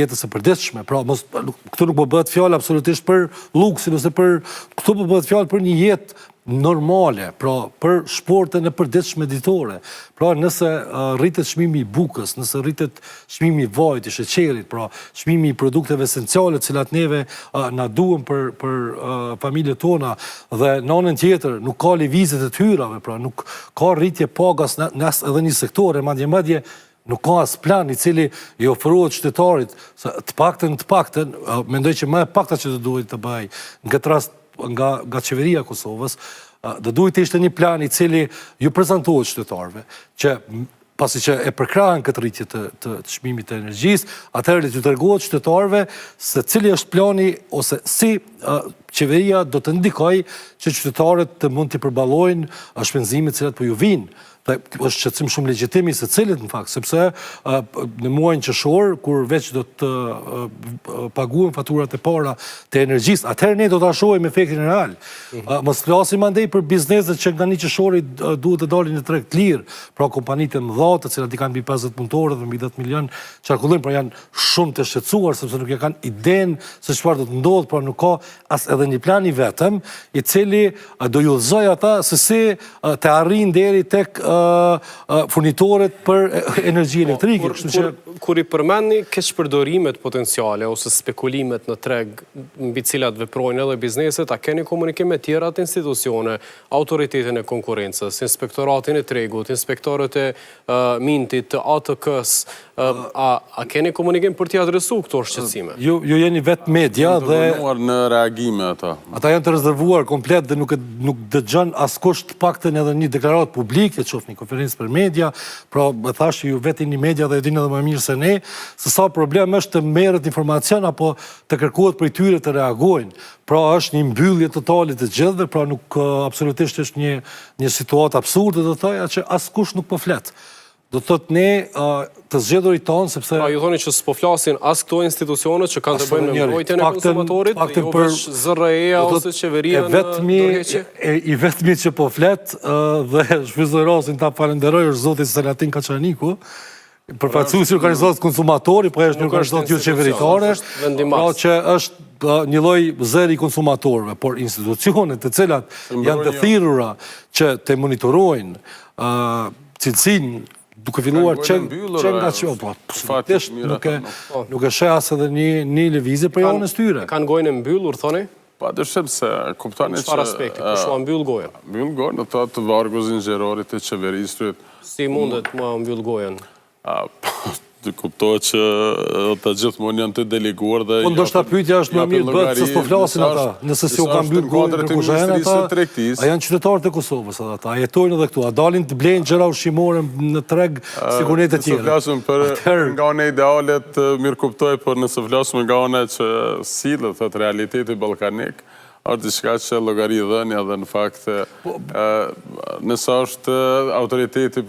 jetës së përditshme. Pra, këtu nuk po bëhet fjalë absolutisht për luksin, ose këtu po bëhet fjalë për një jetë normale, pra për shportën e përditshme ditore. Pra nëse rritet çmimi i bukës, nëse rritet çmimi i vajit, i sheqerit, pra çmimi i produkteve esenciale të cilat neve na duhen për familjet tona, dhe në anën tjetër nuk ka lëvizje të hyrave, pra nuk ka rritje pagas në edhe një sektore, madje nuk ka as plan i cili i ofrohet qytetarit, të paktën, mendoj që më e pakta që do duhet të bëj në këtë rast nga qeveria e Kosovës, do duhet të ishte një plan i cili ju prezantohet qytetarëve, që pasi që e përkrahen këtë rritje të çmimit të energjisë, atëherë t'ju tregohet qytetarëve se cili është plani ose si qeveria do të ndikojë që qytetarët të mund t'i përballojnë shpenzimet cilat po ju vinë. Është shqetësim shumë legjitim i secilit në fakt, sepse në muajin qershor, kur veç do të paguhen faturat e para të energjisë, atëherë ne do ta shohim efektin real. Mos flasim andej për bizneset që nga 1 qershori duhet të dalin në treg të lirë, pra kompanitë e mëdha, të cilat i kanë mbi 50 punëtorë dhe mbi 10 milion qarkullojnë, pra janë shumë të shqetësuar sepse nuk e kanë idenë se çfarë do të ndodhë, pra nuk ka as edhe një plan i vetëm i cili do ju udhëzojë ata se si të arrijnë deri tek furnitorët për energji elektrike. Kur i përmendni keqpërdorimet potenciale ose spekulimet në treg mbi cilat veprojnë edhe bizneset, a keni komunikim me tjerat institucione, autoritetin e konkurrencës, inspektoratin e tregut, inspektorët e mintit, të ATK-s, a keni komunikim për t'i adresu këto shqetësime? Ju jeni vetë media dhe në reagime ata. Ata janë të rezervuar komplet dhe nuk dëgjon askush të paktën edhe një deklaratë publike, një konferencë për media, pra më thashë ju vetë një media dhe e dinë edhe më mirë se ne, se sa problem është të merret informacion apo të kërkohet prej tyre të reagojnë. Pra është një mbyllje totale të gjithëve, pra nuk absolutisht është një situatë absurde, do të thoja që askush nuk po flet. Do të thotë ne të zgjedhurit tonë, sepse... Pra, ju thoni që s'po flasin as këto institucionet që kanë të bëjnë me mbrojtjen e konsumatorit, jo veç ZRE-ja ose qeveria në ndërheqje? I vetmi që po flet dhe shfrytëzoj rastin ta falenderoj është zoti Selatin Kaçaniku, përfaqësuesi i organizatës konsumatori, po është një organizatë jo qeveritare, pra që është një lloj zëri i konsumatorëve, por institucionet të cilat janë të thirrura që të monitorojnë cilësinë duke filluar që nga që, nuk e sheh as edhe një lëvizje për anës tyre. Kanë gojën e mbyllur, thoni? Pa dëshim se kuptoni që... Çfarë aspekti, po shua mbyll gojën? Mbyll gojën, në të vargu zinxhirorit të qeverisë. Si mundet më mbyll gojën? Të kuptohet që ata gjithmonë janë të deleguar dhe... Po ndoshta pyetja është më mirë bëhet se s'po flasin ata, nëse si u kanë mbyll gojën për kuzhinë ata, a janë qytetarët e Kosovës ata, a jetojnë edhe këtu, a dalin të blejnë gjëra ushqimore në treg sikur ne të tjerë. Nëse flasim për nga ana ideale të mirë kuptoj, por nëse flasim nga ana që sillet atë realiteti ballkanik, është diçka që llogaridhënia dhe në fakt nëse është autoriteti